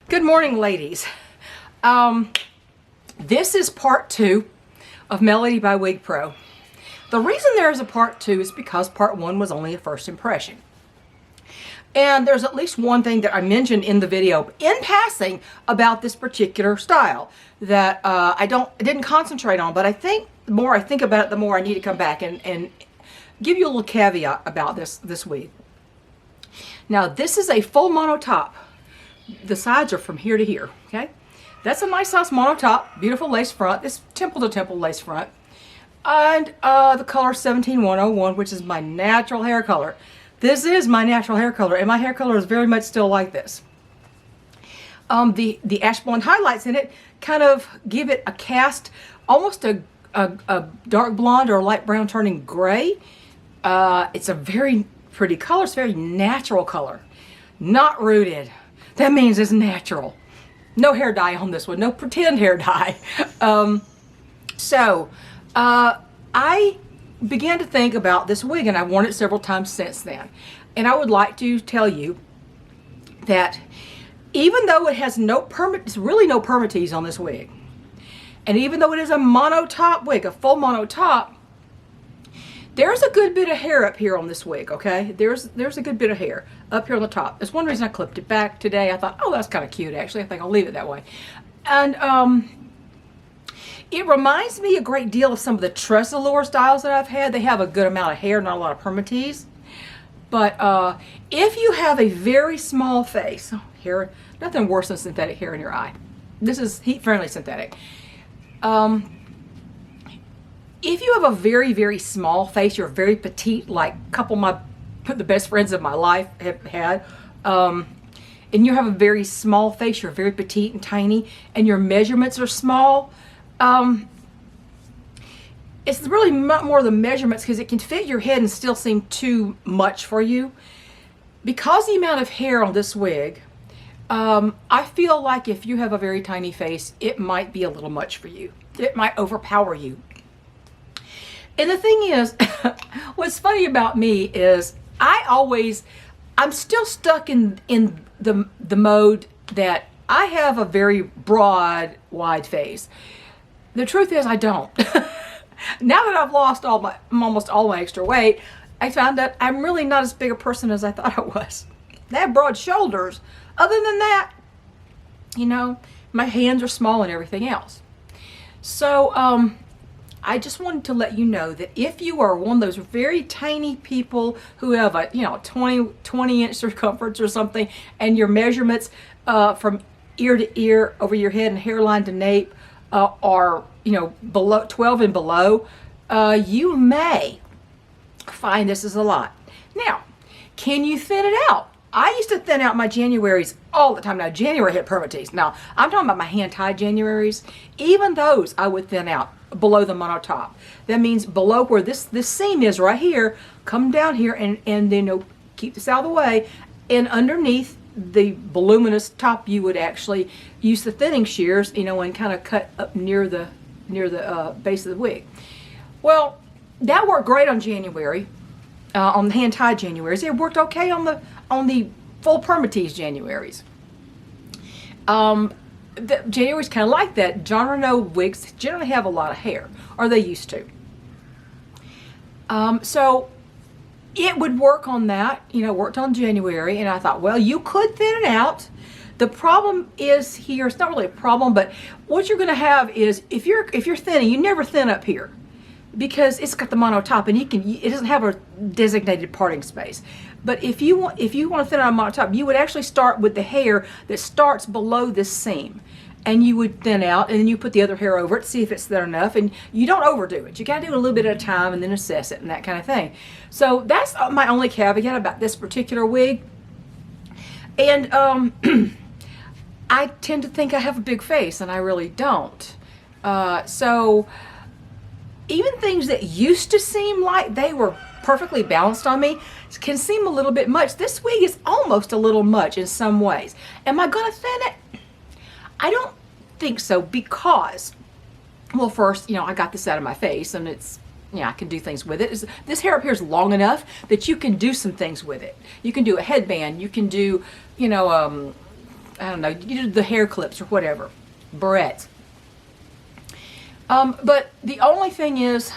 Good morning, ladies. This is part 2 of Melody by WigPro. The reason there is a part 2 is because part 1 was only a first impression. And there's at least one thing that I mentioned in the video in passing about this particular style that I didn't concentrate on, but I think the more I think about it, the more I need to come back and give you a little caveat about this wig. Now, this is a full mono top. The sides are from here to here, okay? That's a nice size mono top, beautiful lace front. This temple to temple lace front. And the color 17101, which is my natural hair color. This is my natural hair color, and my hair color is very much still like this. The ash blonde highlights in it kind of give it a cast, almost a dark blonde or light brown turning gray. It's a very pretty color. It's a very natural color. Not rooted. That means it's natural. No hair dye on this one. No pretend hair dye. I began to think about this wig, and I've worn it several times since then. And I would like to tell you that even though it has really no permatease on this wig, and even though it is a mono top wig, a full mono top, there's a good bit of hair up here on this wig, okay? There's a good bit of hair up here on the top. That's one reason I clipped it back today. I thought, oh, that's kind of cute, actually. I think I'll leave it that way. And it reminds me a great deal of some of the tress allure styles that I've had. They have a good amount of hair, not a lot of permatease. But if you have a very small face, hair, nothing worse than synthetic hair in your eye. This is heat-friendly synthetic. If you have a very, very small face, you're very petite, like a couple of the best friends of my life have had, and you have a very small face, you're very petite and tiny, and your measurements are small, it's really more the measurements, because it can fit your head and still seem too much for you. Because the amount of hair on this wig, I feel like if you have a very tiny face, it might be a little much for you. It might overpower you. And the thing is, what's funny about me is I'm still stuck in the mode that I have a very broad, wide face. The truth is I don't. Now that I've lost almost all my extra weight, I found that I'm really not as big a person as I thought I was. I have broad shoulders. Other than that, you know, my hands are small and everything else. So, I just wanted to let you know that if you are one of those very tiny people who have a 20 inch circumference or something, and your measurements from ear to ear, over your head and hairline to nape are below 12 and below, you may find this is a lot. Now, can you thin it out? I used to thin out my Januaries all the time. Now, January had permatease. Now, I'm talking about my hand-tied Januaries. Even those I would thin out below the mono top. That means below where this seam is right here, come down here and then keep this out of the way. And underneath the voluminous top, you would actually use the thinning shears, and kind of cut up near the base of the wig. Well, that worked great on January, on the hand-tied Januaries. It worked okay on the full permatease Januaries. The January's kind of like that. John Renault wigs generally have a lot of hair, or they used to. So it would work on that, worked on January, and I thought, well, you could thin it out. The problem is here, it's not really a problem, but what you're going to have is, if you're thinning, you never thin up here, because it's got the mono top, and it doesn't have a designated parting space. But if you want to thin out a mono top, you would actually start with the hair that starts below this seam, and you would thin out, and then you put the other hair over it, see if it's thin enough, and you don't overdo it. You got to do it a little bit at a time, and then assess it, and that kind of thing. So that's my only caveat about this particular wig. And I tend to think I have a big face, and I really don't. So even things that used to seem like they were perfectly balanced on me can seem a little bit much. This wig is almost a little much in some ways. Am I going to thin it? I don't think so, because, well, first, I got this out of my face, and it's, I can do things with it. This hair up here is long enough that you can do some things with it. You can do a headband. You can do, I don't know, you do the hair clips or whatever, barrettes. But the only thing is,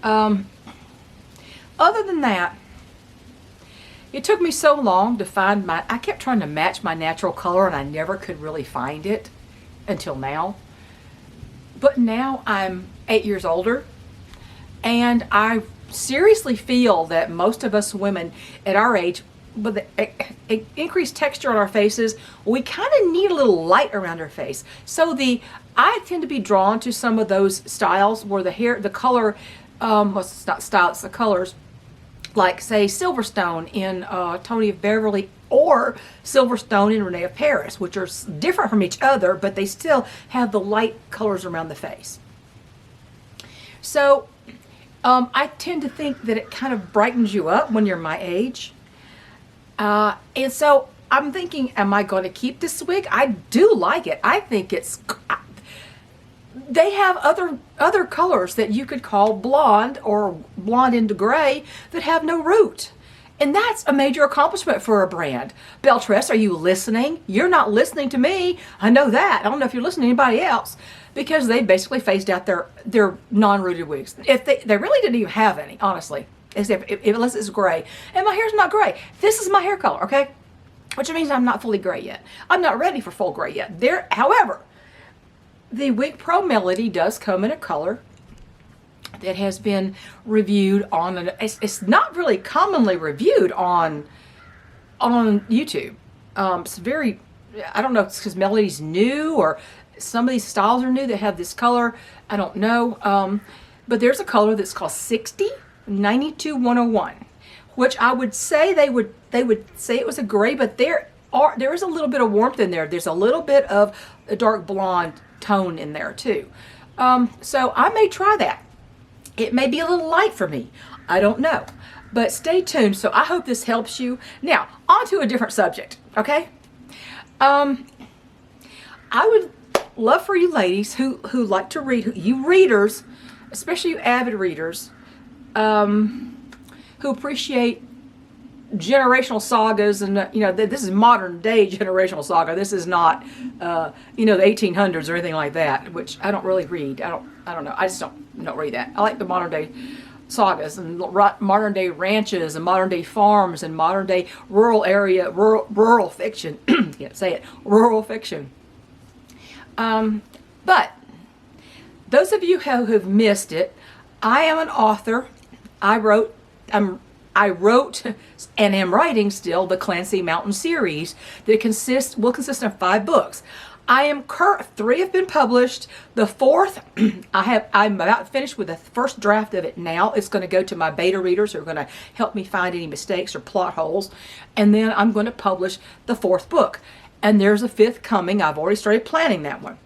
other than that, it took me so long to find I kept trying to match my natural color and I never could really find it until now. But now I'm 8 years older and I seriously feel that most of us women at our age, with the increased texture on our faces, we kind of need a little light around our face. So I tend to be drawn to some of those styles where the color, well, it's not style, it's the colors, like say Silverstone in Tony of Beverly or Silverstone in Renee of Paris, which are different from each other, but they still have the light colors around the face. So I tend to think that it kind of brightens you up when you're my age. And so I'm thinking, am I going to keep this wig? I do like it. I think they have other colors that you could call blonde or blonde into gray that have no root. And that's a major accomplishment for a brand. Beltress, are you listening? You're not listening to me. I know that. I don't know if you're listening to anybody else, because they basically phased out their non-rooted wigs. If they really didn't even have any, honestly, except unless it's gray. And my hair's not gray. This is my hair color, okay? Which means I'm not fully gray yet. I'm not ready for full gray yet. However, the WigPro Melody does come in a color that has been reviewed on it's not really commonly reviewed on YouTube. It's very, I don't know if it's because Melody's new or some of these styles are new that have this color. I don't know. But there's a color that's called 60-92-101, which I would say they would say it was a gray, but there is a little bit of warmth in there. There's a little bit of a dark blonde tone in there too. So I may try that. It may be a little light for me. I don't know. But stay tuned. So I hope this helps you. Now, on to a different subject, okay? I would love for you ladies who like to read, you readers, especially you avid readers, who appreciate generational sagas, and this is modern day generational saga. This is not the 1800s or anything like that, which I don't really read. I don't know. I just don't read that. I like the modern day sagas and modern day ranches and modern day farms and modern day rural fiction. Can't say it. Rural fiction. But those of you who have missed it, I am an author. I wrote and am writing still the Clancy Mountain series that will consist of 5 books. I am 3 have been published. The 4th, I'm about finished with the first draft of it now. It's going to go to my beta readers who are going to help me find any mistakes or plot holes. And then I'm going to publish the 4th book. And there's a 5th coming. I've already started planning that one.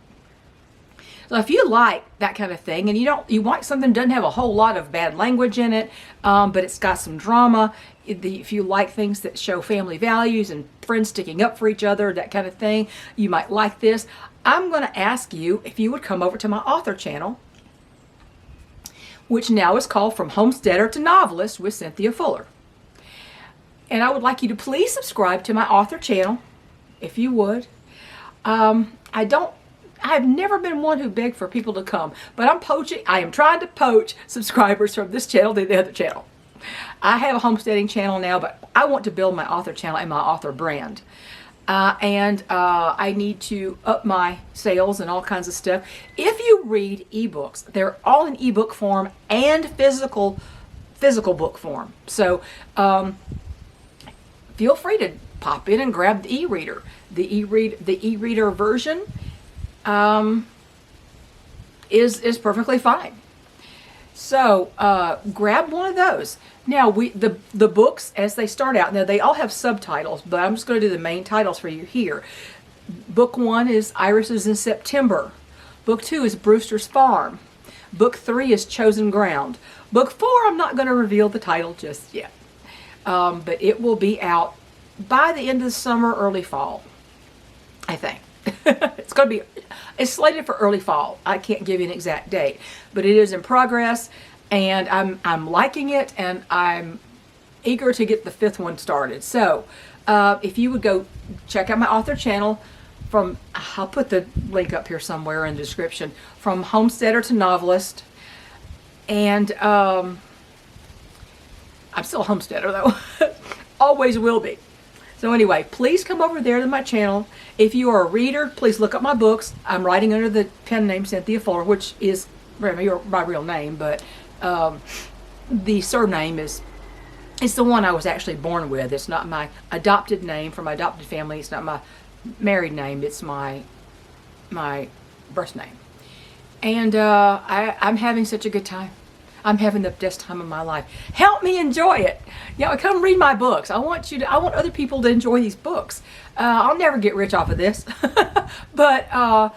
So if you like that kind of thing, and you want something that doesn't have a whole lot of bad language in it, but it's got some drama, if you like things that show family values and friends sticking up for each other, that kind of thing, you might like this. I'm going to ask you if you would come over to my author channel, which now is called From Homesteader to Novelist with Cynthia Fuller. And I would like you to please subscribe to my author channel, if you would. I've never been one who begged for people to come, but I am trying to poach subscribers from this channel to the other channel. I have a homesteading channel now, but I want to build my author channel and my author brand. And I need to up my sales and all kinds of stuff. If you read ebooks, they're all in ebook form and physical book form. So feel free to pop in and grab the e-reader. The e-reader version is perfectly fine. So grab one of those. Now the books as they start out, now they all have subtitles, but I'm just going to do the main titles for you here. Book 1 is Irises in September. Book 2 is Brewster's Farm. Book 3 is Chosen Ground. Book 4, I'm not going to reveal the title just yet, but it will be out by the end of the summer, early fall, I think. It's slated for early fall. I can't give you an exact date, but it is in progress, and I'm liking it, and I'm eager to get the 5th one started. So if you would go check out my author channel, I'll put the link up here somewhere in the description, from homesteader to novelist. And I'm still a homesteader though. Always will be. So anyway, please come over there to my channel. If you are a reader, please look up my books. I'm writing under the pen name Cynthia Fuller, which is my real name, but the surname is the one I was actually born with. It's not my adopted name from my adopted family. It's not my married name. It's my birth name. And I'm having such a good time. I'm having the best time of my life. Help me enjoy it. Come read my books. I want other people to enjoy these books. I'll never get rich off of this, but I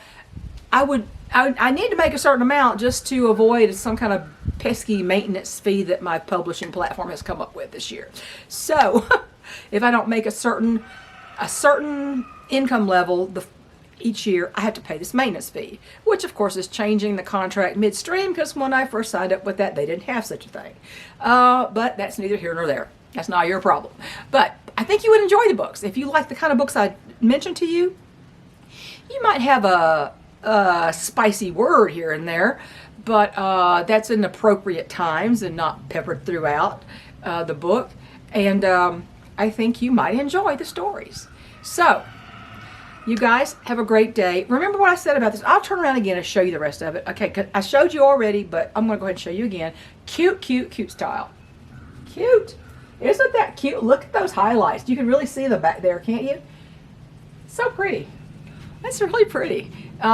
need to make a certain amount just to avoid some kind of pesky maintenance fee that my publishing platform has come up with this year. So if I don't make a certain income level each year, I have to pay this maintenance fee, which of course is changing the contract midstream, because when I first signed up with that, they didn't have such a thing. But that's neither here nor there. That's not your problem. But I think you would enjoy the books. If you like the kind of books I mentioned to you, you might have a spicy word here and there, but that's in appropriate times and not peppered throughout the book. And I think you might enjoy the stories. So you guys have a great day. Remember what I said about this. I'll turn around again and show you the rest of it. Okay, 'cause I showed you already, but I'm going to go ahead and show you again. Cute, cute, cute style. Cute. Isn't that cute? Look at those highlights. You can really see them back there, can't you? So pretty. That's really pretty. So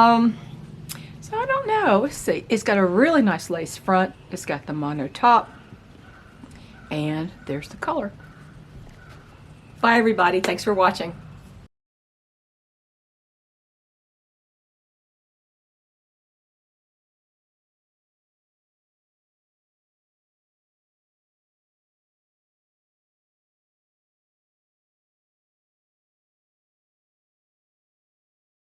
I don't know. Let's see. It's got a really nice lace front. It's got the mono top. And there's the color. Bye, everybody. Thanks for watching.